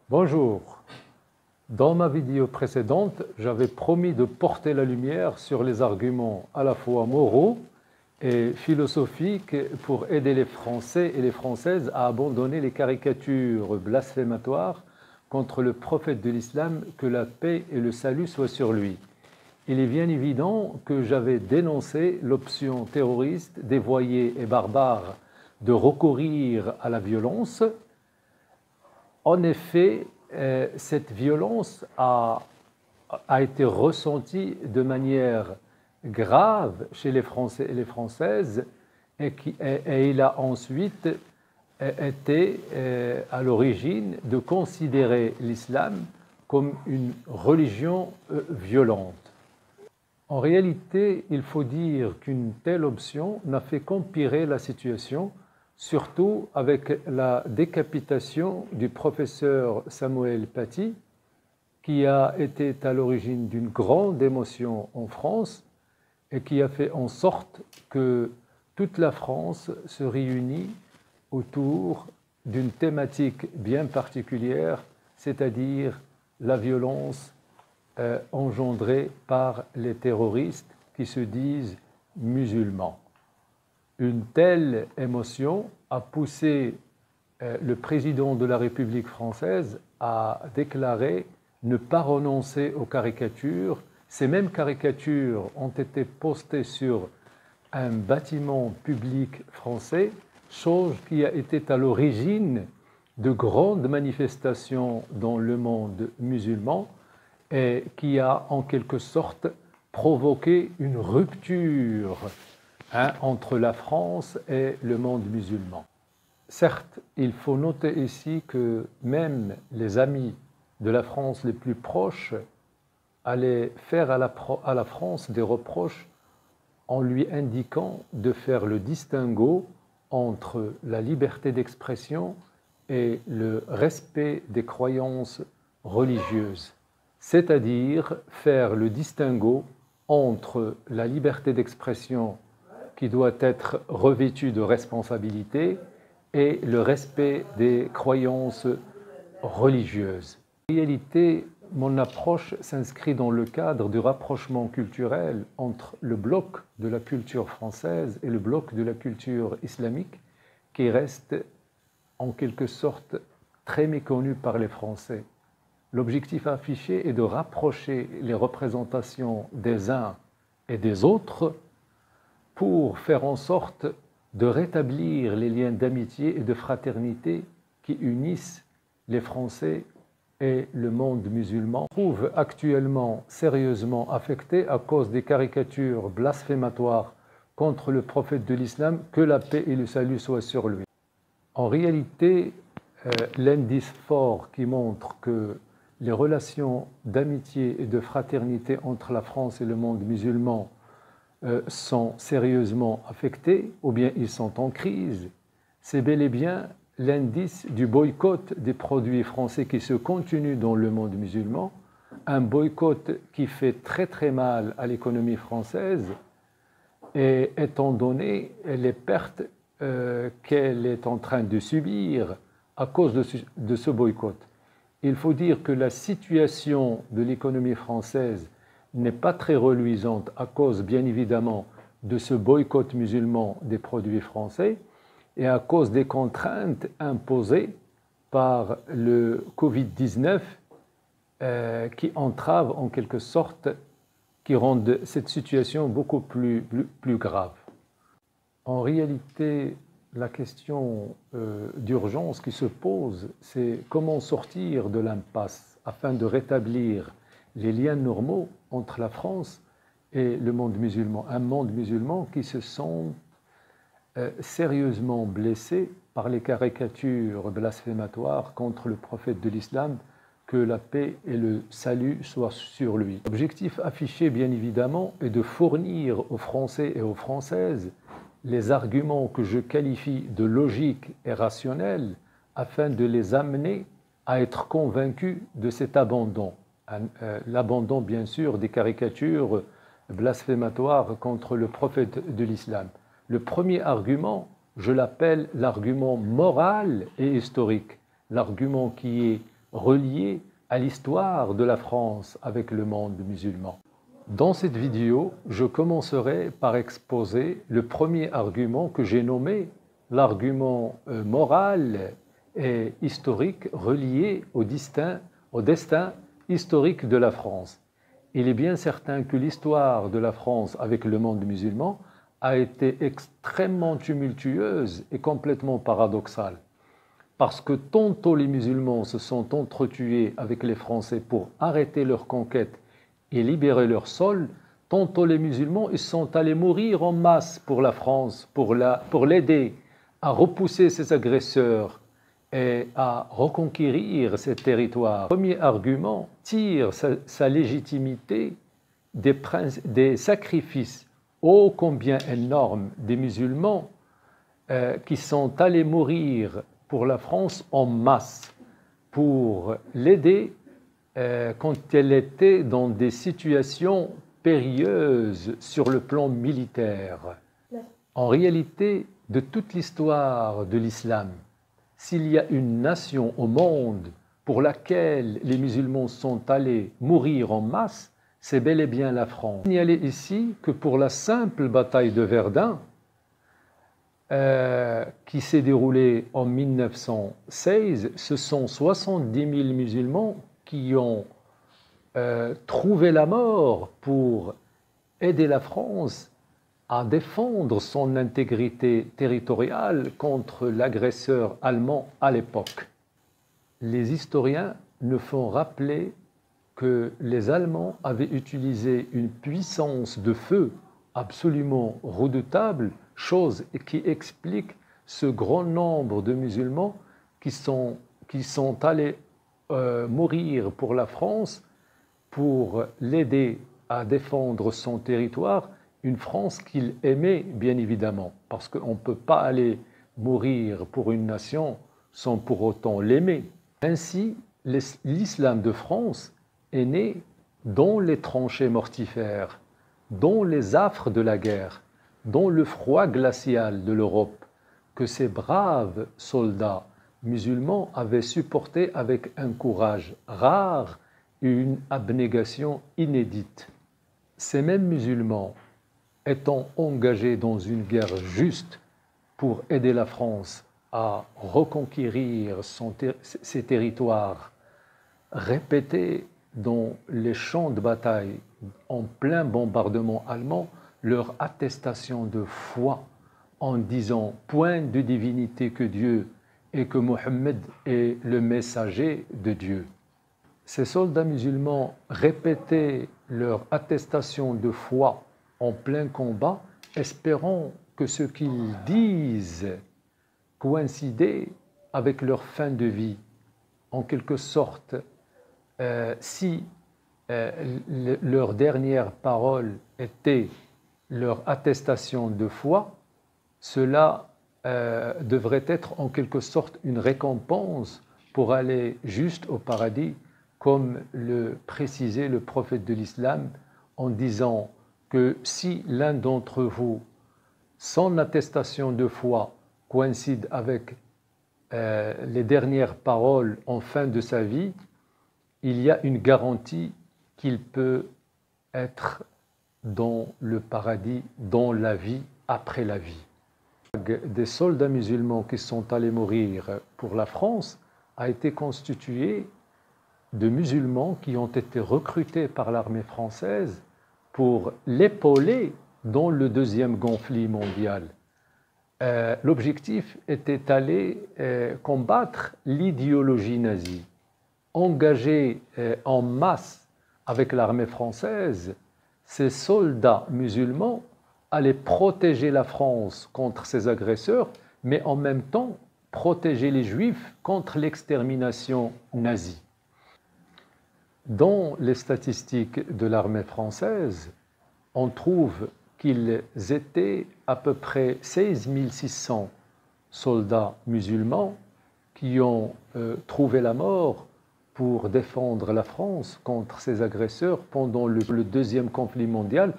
Bonjour. Dans ma vidéo précédente, j'avais promis de porter la lumière sur les arguments à la fois moraux et philosophiques pour aider les Français et les Françaises à abandonner les caricatures blasphématoires contre le prophète de l'islam, que la paix et le salut soient sur lui. Il est bien évident que j'avais dénoncé l'option terroriste, dévoyée et barbare de recourir à la violence. En effet, cette violence a été ressentie de manière grave chez les Français et les Françaises et il a ensuite été à l'origine de considérer l'islam comme une religion violente. En réalité, il faut dire qu'une telle option n'a fait qu'empirer la situation, surtout avec la décapitation du professeur Samuel Paty, qui a été à l'origine d'une grande émotion en France et qui a fait en sorte que toute la France se réunit autour d'une thématique bien particulière, c'est-à-dire la violence engendrée par les terroristes qui se disent musulmans. Une telle émotion a poussé le président de la République française à déclarer ne pas renoncer aux caricatures. Ces mêmes caricatures ont été postées sur un bâtiment public français, chose qui a été à l'origine de grandes manifestations dans le monde musulman et qui a en quelque sorte provoqué une rupture entre la France et le monde musulman. Certes, il faut noter ici que même les amis de la France les plus proches allaient faire à la France des reproches en lui indiquant de faire le distinguo entre la liberté d'expression et le respect des croyances religieuses, c'est-à-dire faire le distinguo entre la liberté d'expression qui doit être revêtue de responsabilité et le respect des croyances religieuses. En réalité, mon approche s'inscrit dans le cadre du rapprochement culturel entre le bloc de la culture française et le bloc de la culture islamique, qui reste en quelque sorte très méconnu par les Français. L'objectif affiché est de rapprocher les représentations des uns et des autres pour faire en sorte de rétablir les liens d'amitié et de fraternité qui unissent les Français et le monde musulman, trouve actuellement sérieusement affecté à cause des caricatures blasphématoires contre le prophète de l'islam, que la paix et le salut soient sur lui. En réalité, l'indice fort qui montre que les relations d'amitié et de fraternité entre la France et le monde musulman sont sérieusement affectés, ou bien ils sont en crise, c'est bel et bien l'indice du boycott des produits français qui se continue dans le monde musulman, un boycott qui fait très très mal à l'économie française, et étant donné les pertes qu'elle est en train de subir à cause de ce boycott. Il faut dire que la situation de l'économie française n'est pas très reluisante à cause, bien évidemment, de ce boycott musulman des produits français et à cause des contraintes imposées par le Covid-19 qui entravent en quelque sorte, qui rendent cette situation beaucoup plus grave. En réalité, la question d'urgence qui se pose, c'est comment sortir de l'impasse afin de rétablir les liens normaux entre la France et le monde musulman. Un monde musulman qui se sent sérieusement blessé par les caricatures blasphématoires contre le prophète de l'islam, que la paix et le salut soient sur lui. L'objectif affiché, bien évidemment, est de fournir aux Français et aux Françaises les arguments que je qualifie de logiques et rationnels afin de les amener à être convaincus de cet abandon. L'abandon, bien sûr, des caricatures blasphématoires contre le prophète de l'islam. Le premier argument, je l'appelle l'argument moral et historique, l'argument qui est reliés à l'histoire de la France avec le monde musulman. Dans cette vidéo, je commencerai par exposer le premier argument que j'ai nommé l'argument moral et historique relié au destin historique de la France. Il est bien certain que l'histoire de la France avec le monde musulman a été extrêmement tumultueuse et complètement paradoxale. Parce que tantôt les musulmans se sont entretués avec les Français pour arrêter leur conquête et libérer leur sol, tantôt les musulmans ils sont allés mourir en masse pour la France, pour l'aider à repousser ses agresseurs et à reconquérir ces territoires. Le premier argument tire sa légitimité des sacrifices ô combien énormes des musulmans qui sont allés mourir pour la France en masse, pour l'aider quand elle était dans des situations périlleuses sur le plan militaire. En réalité, de toute l'histoire de l'islam, s'il y a une nation au monde pour laquelle les musulmans sont allés mourir en masse, c'est bel et bien la France. Signaler ici que pour la simple bataille de Verdun, qui s'est déroulée en 1916, ce sont 70 000 musulmans qui ont trouvé la mort pour aider la France à défendre son intégrité territoriale contre l'agresseur allemand à l'époque. Les historiens nous font rappeler que les Allemands avaient utilisé une puissance de feu absolument redoutable, chose qui explique ce grand nombre de musulmans qui sont allés mourir pour la France, pour l'aider à défendre son territoire, une France qu'il aimait bien évidemment, parce qu'on ne peut pas aller mourir pour une nation sans pour autant l'aimer. Ainsi, l'islam de France est né dans les tranchées mortifères, dans les affres de la guerre, dans le froid glacial de l'Europe, que ces braves soldats musulmans avaient supporté avec un courage rare et une abnégation inédite. Ces mêmes musulmans, étant engagés dans une guerre juste pour aider la France à reconquérir ses territoires, répétaient dans les champs de bataille en plein bombardement allemand leur attestation de foi en disant « Point de divinité que Dieu et que Mohammed est le messager de Dieu ». Ces soldats musulmans répétaient leur attestation de foi en plein combat, espérant que ce qu'ils disent coïncidait avec leur fin de vie. En quelque sorte, si leur dernière parole était leur attestation de foi, cela devrait être en quelque sorte une récompense pour aller juste au paradis, comme le précisait le prophète de l'islam en disant que si l'un d'entre vous, son attestation de foi coïncide avec les dernières paroles en fin de sa vie, il y a une garantie qu'il peut être dans le paradis, dans la vie, après la vie. Des soldats musulmans qui sont allés mourir pour la France a été constituée de musulmans qui ont été recrutés par l'armée française pour l'épauler dans le deuxième conflit mondial. L'objectif était d'aller combattre l'idéologie nazie. Engagés en masse avec l'armée française, ces soldats musulmans allaient protéger la France contre ses agresseurs, mais en même temps protéger les Juifs contre l'extermination nazie. Dans les statistiques de l'armée française, on trouve qu'ils étaient à peu près 16 600 soldats musulmans qui ont trouvé la mort pour défendre la France contre ses agresseurs pendant le deuxième conflit mondial,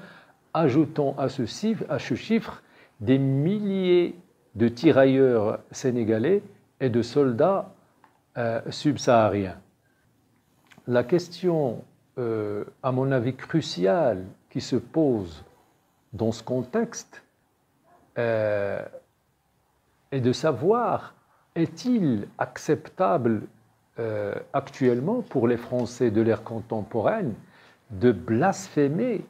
ajoutant à ce chiffre des milliers de tirailleurs sénégalais et de soldats subsahariens. la question, à mon avis, cruciale qui se pose dans ce contexte est de savoir, est-il acceptable actuellement pour les Français de l'ère contemporaine de blasphémer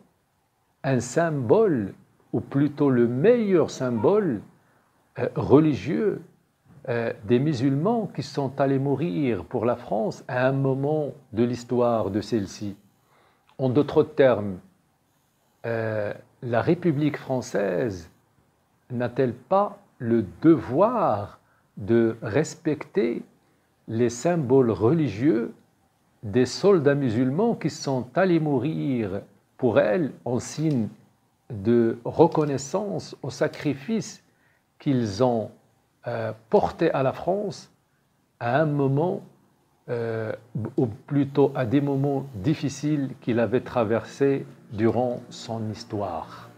un symbole, ou plutôt le meilleur symbole religieux des musulmans qui sont allés mourir pour la France à un moment de l'histoire de celle-ci. En d'autres termes, la République française n'a-t-elle pas le devoir de respecter les symboles religieux des soldats musulmans qui sont allés mourir pour elle en signe de reconnaissance au sacrifice qu'ils ont porté à la France à un moment, ou plutôt à des moments difficiles qu'il avait traversés durant son histoire.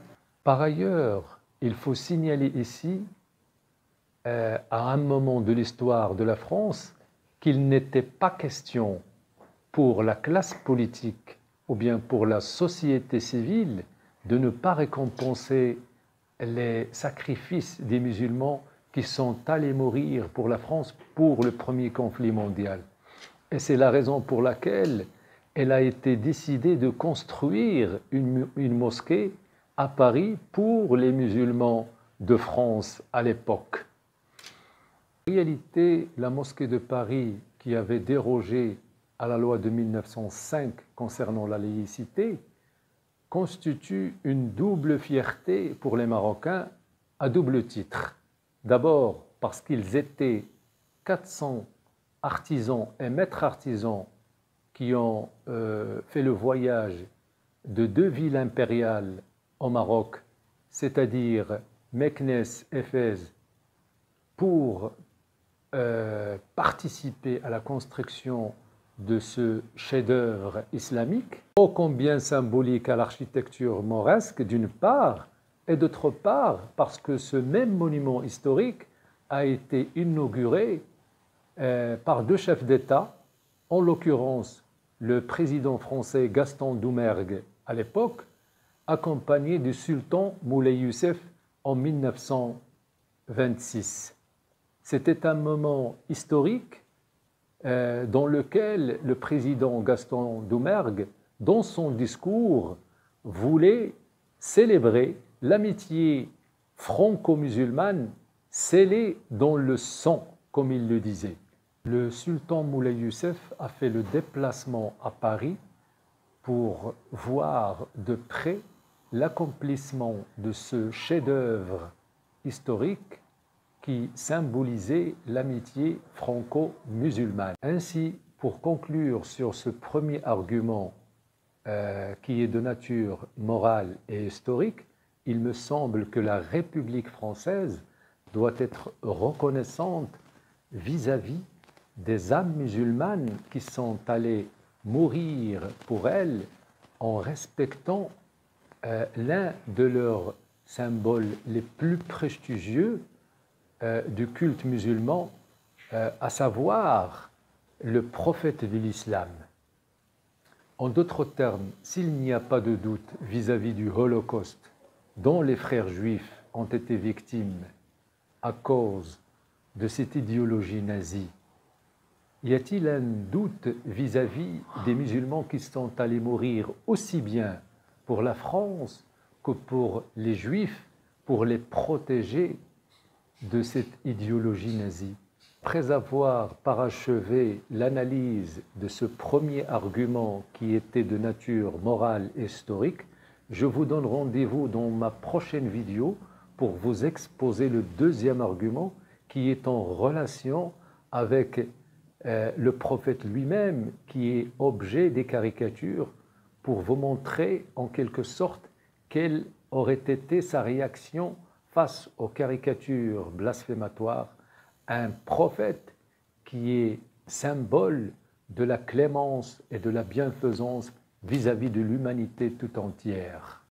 Par ailleurs, il faut signaler ici, à un moment de l'histoire de la France, qu'il n'était pas question pour la classe politique ou bien pour la société civile de ne pas récompenser les sacrifices des musulmans qui sont allés mourir pour la France pour le premier conflit mondial. Et c'est la raison pour laquelle elle a été décidé de construire une mosquée à Paris pour les musulmans de France à l'époque. En réalité, la mosquée de Paris, qui avait dérogé à la loi de 1905 concernant la laïcité, constitue une double fierté pour les Marocains à double titre. D'abord parce qu'ils étaient 400 artisans et maîtres artisans qui ont fait le voyage de deux villes impériales au Maroc, c'est-à-dire Meknès, Éphèse, pour participer à la construction de ce chef-d'œuvre islamique, ô combien symbolique à l'architecture mauresque d'une part, et d'autre part parce que ce même monument historique a été inauguré par deux chefs d'État, en l'occurrence le président français Gaston Doumergue à l'époque, accompagné du sultan Moulay Youssef en 1926. C'était un moment historique dans lequel le président Gaston Doumergue, dans son discours, voulait célébrer l'amitié franco-musulmane scellée dans le sang, comme il le disait. Le sultan Moulay Youssef a fait le déplacement à Paris pour voir de près l'accomplissement de ce chef-d'œuvre historique qui symbolisait l'amitié franco-musulmane. Ainsi, pour conclure sur ce premier argument qui est de nature morale et historique, il me semble que la République française doit être reconnaissante vis-à-vis des âmes musulmanes qui sont allées mourir pour elle en respectant l'un de leurs symboles les plus prestigieux du culte musulman, à savoir le prophète de l'islam. En d'autres termes, s'il n'y a pas de doute vis-à-vis du Holocauste dont les frères juifs ont été victimes à cause de cette idéologie nazie, y a-t-il un doute vis-à-vis des musulmans qui sont allés mourir aussi bien pour la France que pour les juifs, pour les protéger de cette idéologie nazie? Après avoir parachevé l'analyse de ce premier argument qui était de nature morale et historique, je vous donne rendez-vous dans ma prochaine vidéo pour vous exposer le deuxième argument qui est en relation avec le prophète lui-même, qui est objet des caricatures, pour vous montrer en quelque sorte quelle aurait été sa réaction face aux caricatures blasphématoires, un prophète qui est symbole de la clémence et de la bienfaisance vis-à-vis de l'humanité tout entière.